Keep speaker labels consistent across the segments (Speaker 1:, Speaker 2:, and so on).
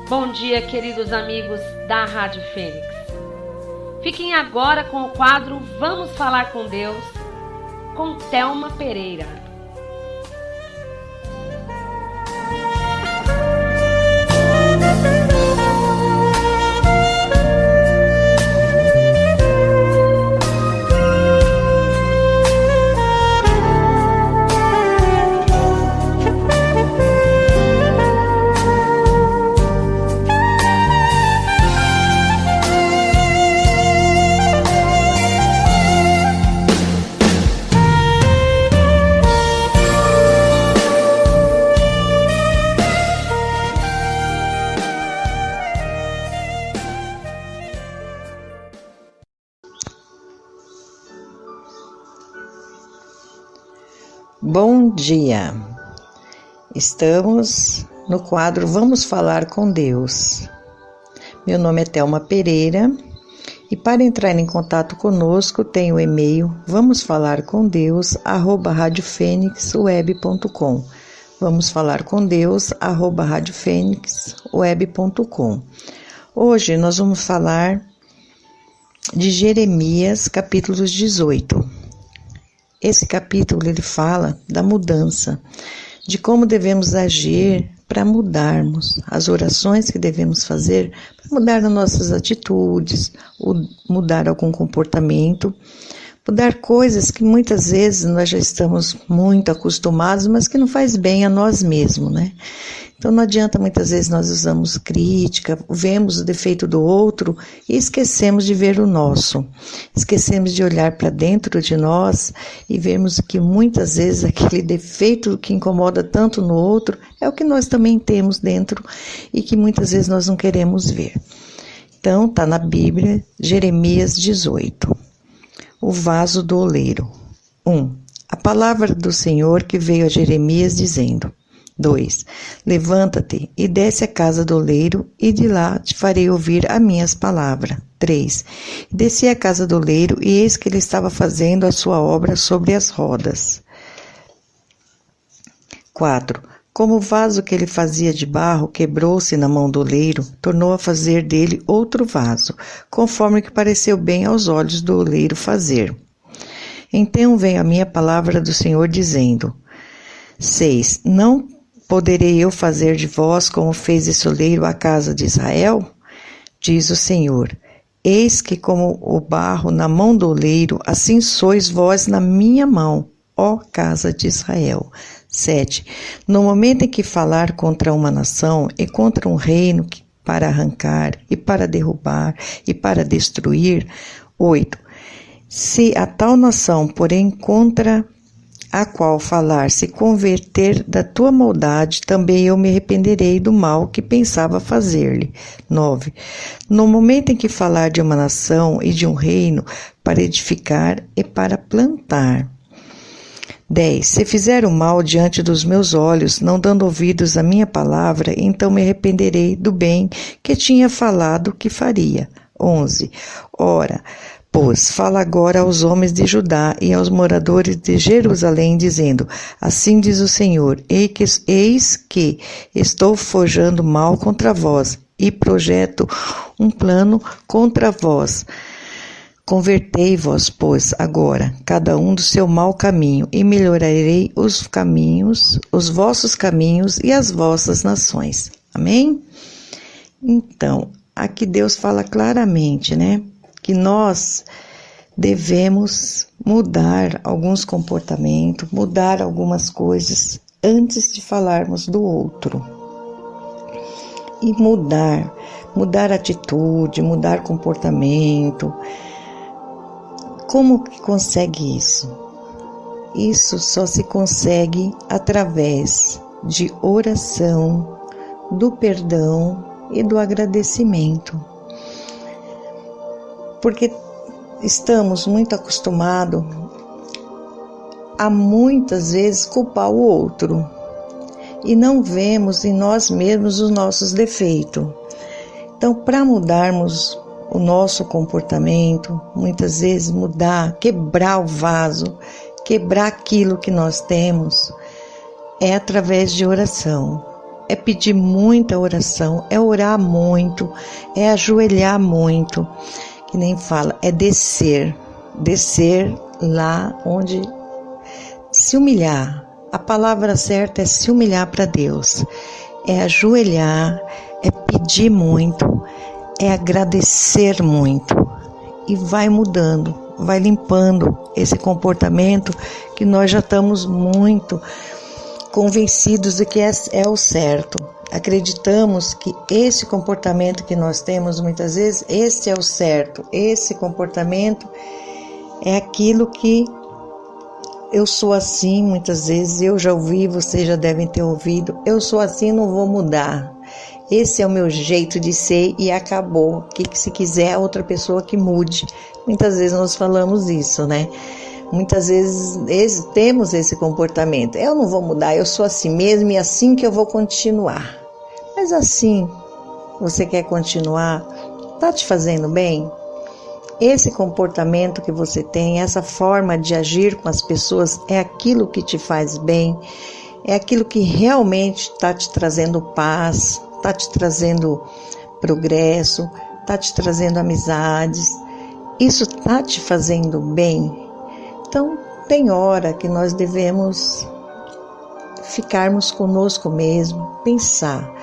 Speaker 1: Bom dia, queridos amigos da Rádio Fênix. Fiquem agora com o quadro Vamos Falar com Deus, com Thelma Pereira.
Speaker 2: Bom dia! Estamos no quadro Vamos Falar com Deus. Meu nome é Thelma Pereira e para entrar em contato conosco tem o e-mail vamosfalarcomdeus@radiofenixweb.com vamosfalarcomdeus@radiofenixweb.com. Hoje nós vamos falar de Jeremias, capítulo 18. Esse capítulo ele fala da mudança, de como devemos agir para mudarmos, as orações que devemos fazer para mudar as nossas atitudes, mudar algum comportamento, mudar coisas que muitas vezes nós já estamos muito acostumados, mas que não faz bem a nós mesmos, né? Então não adianta muitas vezes nós usamos crítica, vemos o defeito do outro e esquecemos de ver o nosso. Esquecemos de olhar para dentro de nós e vermos que muitas vezes aquele defeito que incomoda tanto no outro é o que nós também temos dentro e que muitas vezes nós não queremos ver. Então está na Bíblia, Jeremias 18. O vaso do oleiro. 1. A palavra do Senhor que veio a Jeremias dizendo. 2. Levanta-te e desce à casa do oleiro, e de lá te farei ouvir as minhas palavras. 3. Desci à casa do oleiro, e eis que ele estava fazendo a sua obra sobre as rodas. 4. Como o vaso que ele fazia de barro quebrou-se na mão do oleiro, tornou a fazer dele outro vaso, conforme que pareceu bem aos olhos do oleiro fazer. Então veio a minha palavra do Senhor dizendo. 6. Não poderei eu fazer de vós como fez esse oleiro à casa de Israel? Diz o Senhor. Eis que como o barro na mão do oleiro, assim sois vós na minha mão, ó casa de Israel. 7. No momento em que falar contra uma nação e contra um reino para arrancar e para derrubar e para destruir. 8. Se a tal nação, porém, contra a qual falar se converter da tua maldade, também eu me arrependerei do mal que pensava fazer-lhe. 9. No momento em que falar de uma nação e de um reino para edificar e para plantar. 10. Se fizer o mal diante dos meus olhos, não dando ouvidos à minha palavra, então me arrependerei do bem que tinha falado que faria. 11. Ora, pois fala agora aos homens de Judá e aos moradores de Jerusalém, dizendo, assim diz o Senhor, eis que estou forjando mal contra vós e projeto um plano contra vós. Convertei-vos, pois, agora, cada um do seu mau caminho, e melhorarei os vossos caminhos e as vossas nações. Amém? Então, aqui Deus fala claramente, né? Que nós devemos mudar alguns comportamentos, mudar algumas coisas antes de falarmos do outro. E mudar atitude, mudar comportamento. Como que consegue isso? Isso só se consegue através de oração, do perdão e do agradecimento. Porque estamos muito acostumados a muitas vezes culpar o outro e não vemos em nós mesmos os nossos defeitos. Então, para mudarmos o nosso comportamento, muitas vezes quebrar o vaso, quebrar aquilo que nós temos, é através de oração. é pedir muita oração, é orar muito, é ajoelhar muito, que nem fala, é descer lá onde se humilhar. A palavra certa é se humilhar para Deus, é ajoelhar, é pedir muito, é agradecer muito e vai mudando, vai limpando esse comportamento que nós já estamos muito convencidos de que é o certo. Acreditamos que esse comportamento que nós temos muitas vezes, esse é o certo, esse comportamento é aquilo que eu sou assim, muitas vezes eu já ouvi, vocês já devem ter ouvido, eu sou assim, não vou mudar. Esse é o meu jeito de ser e acabou. Que se quiser outra pessoa que mude. Muitas vezes nós falamos isso, né? Muitas vezes temos esse comportamento. Eu não vou mudar, eu sou assim mesmo e assim que eu vou continuar. Mas assim, você quer continuar? Tá te fazendo bem? Esse comportamento que você tem, essa forma de agir com as pessoas é aquilo que te faz bem, é aquilo que realmente está te trazendo paz, está te trazendo progresso, está te trazendo amizades. Isso está te fazendo bem? Então, tem hora que nós devemos ficarmos conosco mesmo, pensar.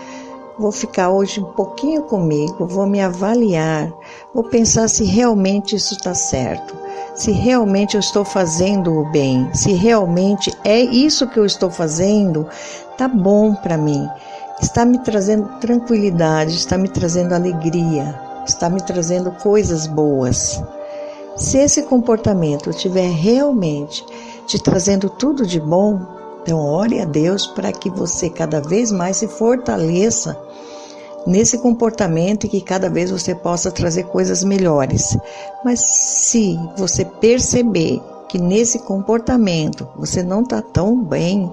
Speaker 2: Vou ficar hoje um pouquinho comigo, vou me avaliar, vou pensar se realmente isso está certo, se realmente eu estou fazendo o bem, se realmente é isso que eu estou fazendo, está bom para mim, está me trazendo tranquilidade, está me trazendo alegria, está me trazendo coisas boas. Se esse comportamento estiver realmente te trazendo tudo de bom, então ore a Deus para que você cada vez mais se fortaleça nesse comportamento e que cada vez você possa trazer coisas melhores. Mas se você perceber que nesse comportamento você não está tão bem,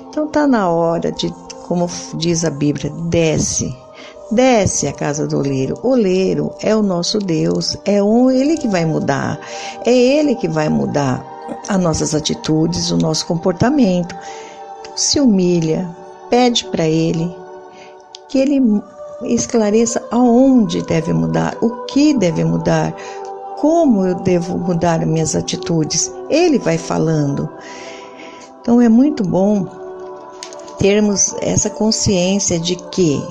Speaker 2: então está na hora de, como diz a Bíblia, desce a casa do oleiro. O oleiro é o nosso Deus, Ele que vai mudar, é Ele que vai mudar as nossas atitudes, o nosso comportamento. Então, se humilha, pede para Ele que Ele esclareça aonde deve mudar, o que deve mudar, como eu devo mudar as minhas atitudes. Ele vai falando. Então é muito bom termos essa consciência de que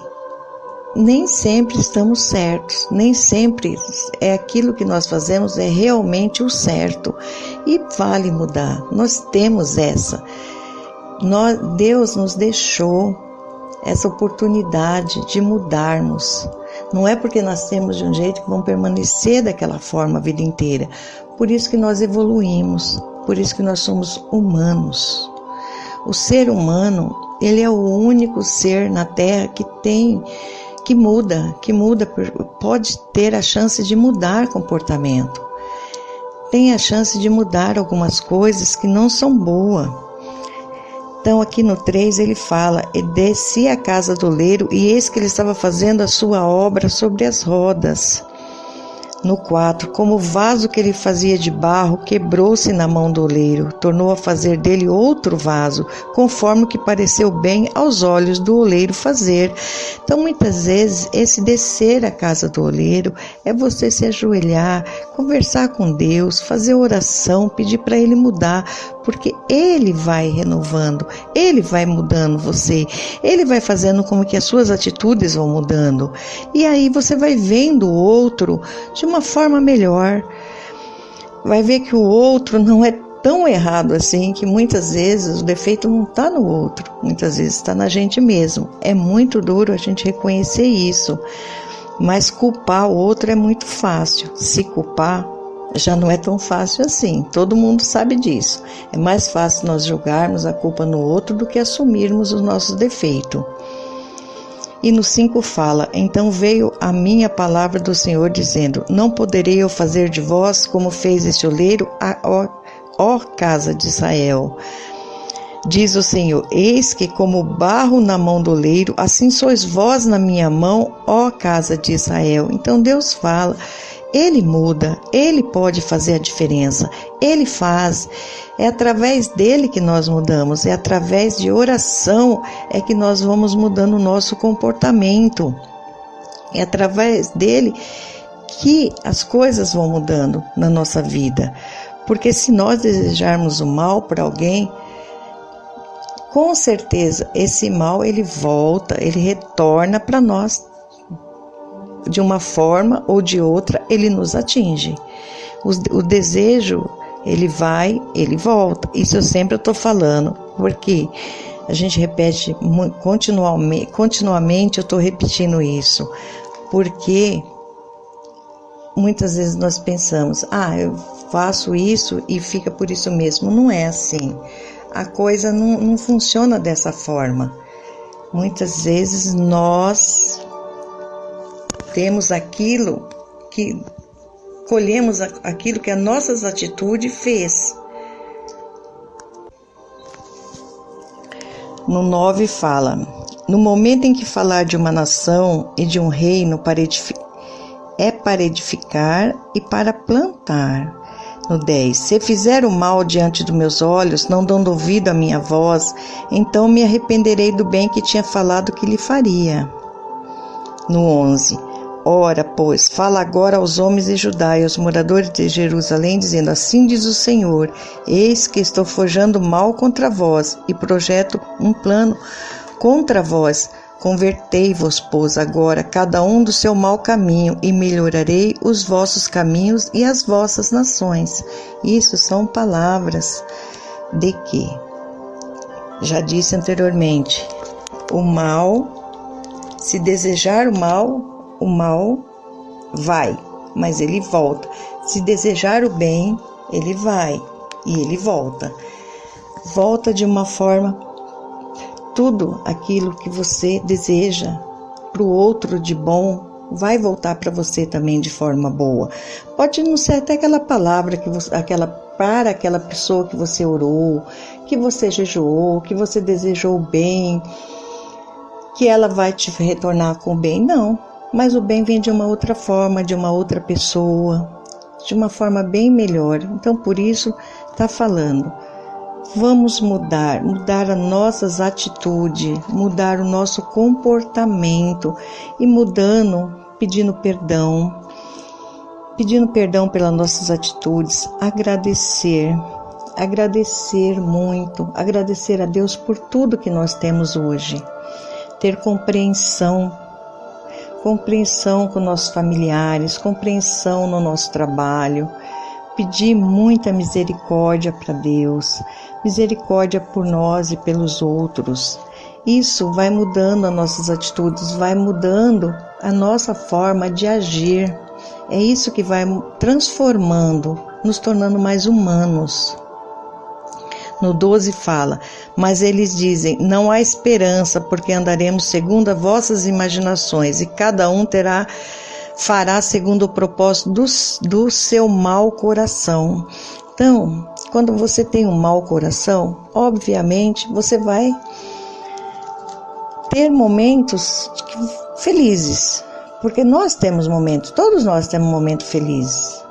Speaker 2: nem sempre estamos certos, nem sempre é aquilo que nós fazemos é realmente o certo e vale mudar. Nós temos Deus nos deixou essa oportunidade de mudarmos. Não é porque nascemos de um jeito que vamos permanecer daquela forma a vida inteira. Por isso que nós evoluímos, por isso que nós somos humanos. O ser humano, ele é o único ser na Terra que muda, pode ter a chance de mudar comportamento. Tem a chance de mudar algumas coisas que não são boas. Então aqui no 3 ele fala, e desci a casa do oleiro, e eis que ele estava fazendo a sua obra sobre as rodas. No 4, como o vaso que ele fazia de barro quebrou-se na mão do oleiro, tornou a fazer dele outro vaso, conforme o que pareceu bem aos olhos do oleiro fazer. Então muitas vezes esse descer à casa do oleiro é você se ajoelhar, conversar com Deus, fazer oração, pedir para Ele mudar, porque Ele vai renovando, Ele vai mudando você, Ele vai fazendo com que as suas atitudes vão mudando. E aí você vai vendo o outro de uma forma melhor. Vai ver que o outro não é tão errado assim, que muitas vezes o defeito não está no outro, muitas vezes está na gente mesmo. É muito duro a gente reconhecer isso, mas culpar o outro é muito fácil. Se culpar já não é tão fácil assim, todo mundo sabe disso. É mais fácil nós jogarmos a culpa no outro do que assumirmos os nossos defeitos. E no 5 fala, então veio a minha palavra do Senhor dizendo, não poderei eu fazer de vós como fez este oleiro, ó casa de Israel. Diz o Senhor, eis que como barro na mão do oleiro, assim sois vós na minha mão, ó casa de Israel. Então Deus fala Ele muda, Ele pode fazer a diferença, Ele faz. É através dele que nós mudamos, é através de oração é que nós vamos mudando o nosso comportamento. É através dele que as coisas vão mudando na nossa vida. Porque se nós desejarmos o mal para alguém, com certeza esse mal ele volta, ele retorna para nós. De uma forma ou de outra, ele nos atinge. O desejo, ele vai, ele volta. Isso eu sempre estou falando, porque a gente repete continuamente, eu estou repetindo isso. Porque muitas vezes nós pensamos, eu faço isso e fica por isso mesmo. Não é assim. A coisa não funciona dessa forma. Muitas vezes nós temos aquilo que colhemos aquilo que as nossas atitudes fez. No 9 fala: no momento em que falar de uma nação e de um reino é para edificar e para plantar. No 10, se fizer o mal diante dos meus olhos, não dando ouvido à minha voz, então me arrependerei do bem que tinha falado que lhe faria. No 11, ora, pois, fala agora aos homens de Judá e aos moradores de Jerusalém, dizendo: assim diz o Senhor, eis que estou forjando mal contra vós e projeto um plano contra vós. Convertei-vos, pois, agora, cada um do seu mau caminho, e melhorarei os vossos caminhos e as vossas nações. Isso são palavras de que, já disse anteriormente, o mal, se desejar o mal vai, mas ele volta. Se desejar o bem, ele vai e ele volta. Volta de uma forma. Tudo aquilo que você deseja para o outro de bom vai voltar para você também de forma boa. Pode não ser até aquela palavra para aquela pessoa que você orou, que você jejuou, que você desejou o bem, que ela vai te retornar com o bem. Não, mas o bem vem de uma outra forma, de uma outra pessoa, de uma forma bem melhor. Então, por isso, está falando. Vamos mudar as nossas atitudes, mudar o nosso comportamento e pedindo perdão pelas nossas atitudes, agradecer muito, agradecer a Deus por tudo que nós temos hoje, ter compreensão com nossos familiares, compreensão no nosso trabalho, pedir muita misericórdia para Deus, misericórdia por nós e pelos outros. Isso vai mudando as nossas atitudes, vai mudando a nossa forma de agir. É isso que vai transformando, nos tornando mais humanos. No 12 fala: mas eles dizem, não há esperança, porque andaremos segundo as vossas imaginações, e cada um fará segundo o propósito do seu mau coração. Então, quando você tem um mau coração, obviamente você vai ter momentos felizes, porque nós temos momentos, todos nós temos momentos felizes.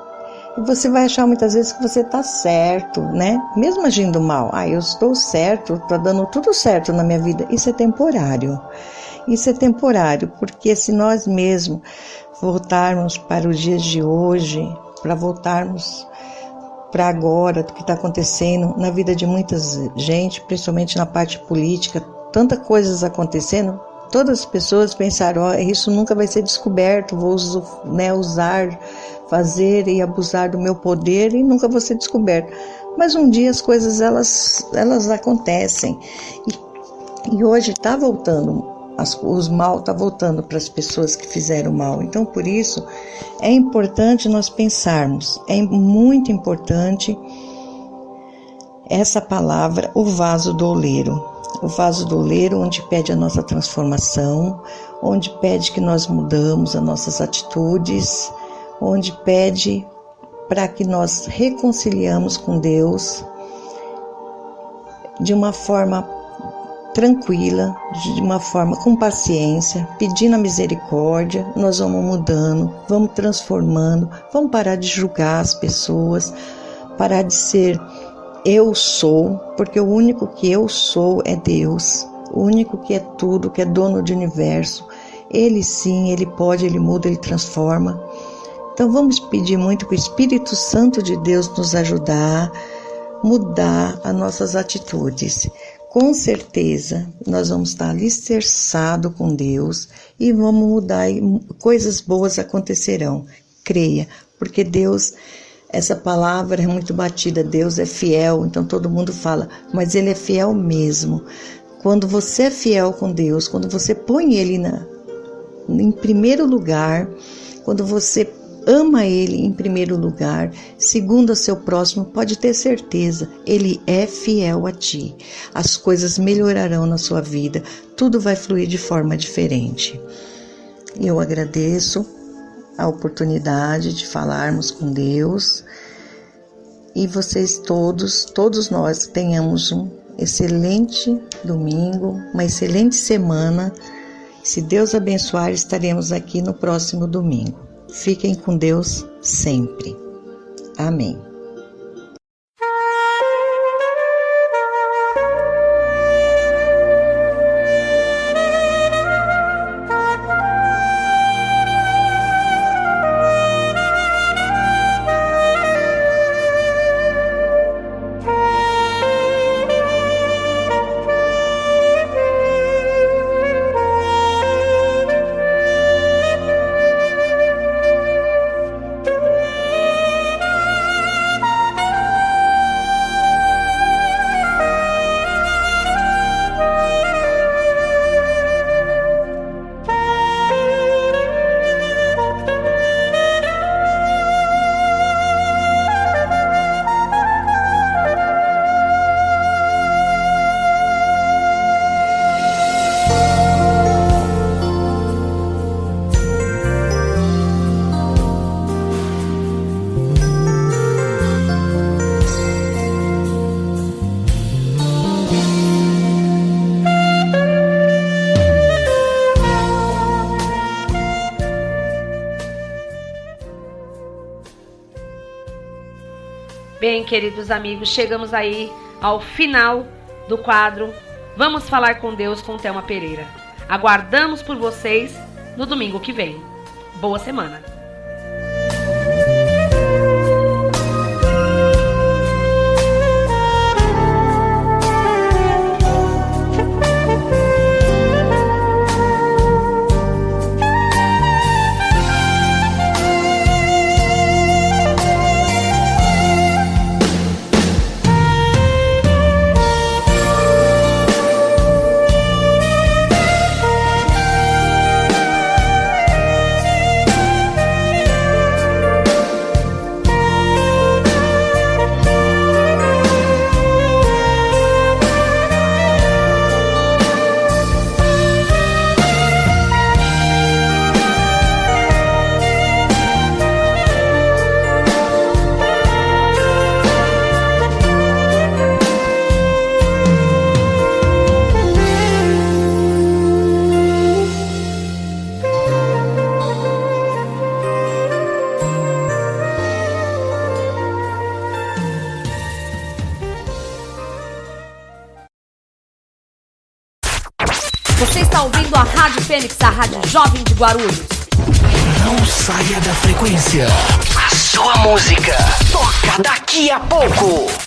Speaker 2: E você vai achar muitas vezes que você está certo, né? Mesmo agindo mal. Eu estou certo, está dando tudo certo na minha vida. Isso é temporário. Isso é temporário, porque se nós mesmos voltarmos para os dias de hoje, para voltarmos para agora, do que está acontecendo na vida de muita gente, principalmente na parte política, tantas coisas acontecendo, todas as pessoas pensaram, isso nunca vai ser descoberto, vou usar, fazer e abusar do meu poder e nunca vou ser descoberto. Mas um dia as coisas elas acontecem e hoje está voltando. Os mal está voltando para as pessoas que fizeram mal. Então, por isso, é importante nós pensarmos, é muito importante essa palavra, o vaso do oleiro. O vaso do oleiro, onde pede a nossa transformação, onde pede que nós mudamos as nossas atitudes, onde pede para que nós reconciliamos com Deus de uma forma tranquila, de uma forma com paciência, pedindo a misericórdia, nós vamos mudando, vamos transformando, vamos parar de julgar as pessoas, parar de ser eu sou, porque o único que eu sou é Deus, o único que é tudo, que é dono do universo. Ele sim, Ele pode, Ele muda, Ele transforma. Então vamos pedir muito que o Espírito Santo de Deus nos ajudar, mudar as nossas atitudes. Com certeza nós vamos estar alicerçados com Deus e vamos mudar, e coisas boas acontecerão. Creia, porque Deus, essa palavra é muito batida, Deus é fiel, então todo mundo fala, mas Ele é fiel mesmo. Quando você é fiel com Deus, quando você põe Ele em primeiro lugar, quando você ama Ele em primeiro lugar, segundo ao seu próximo, pode ter certeza, Ele é fiel a ti. As coisas melhorarão na sua vida, tudo vai fluir de forma diferente. Eu agradeço a oportunidade de falarmos com Deus e vocês todos nós tenhamos um excelente domingo, uma excelente semana. Se Deus abençoar, estaremos aqui no próximo domingo. Fiquem com Deus sempre. Amém.
Speaker 1: Bem, queridos amigos, chegamos aí ao final do quadro Vamos Falar com Deus com Thelma Pereira. Aguardamos por vocês no domingo que vem. Boa semana!
Speaker 3: Você está ouvindo a Rádio Fênix, a Rádio Jovem de Guarulhos.
Speaker 4: Não saia da frequência. A sua música toca daqui a pouco.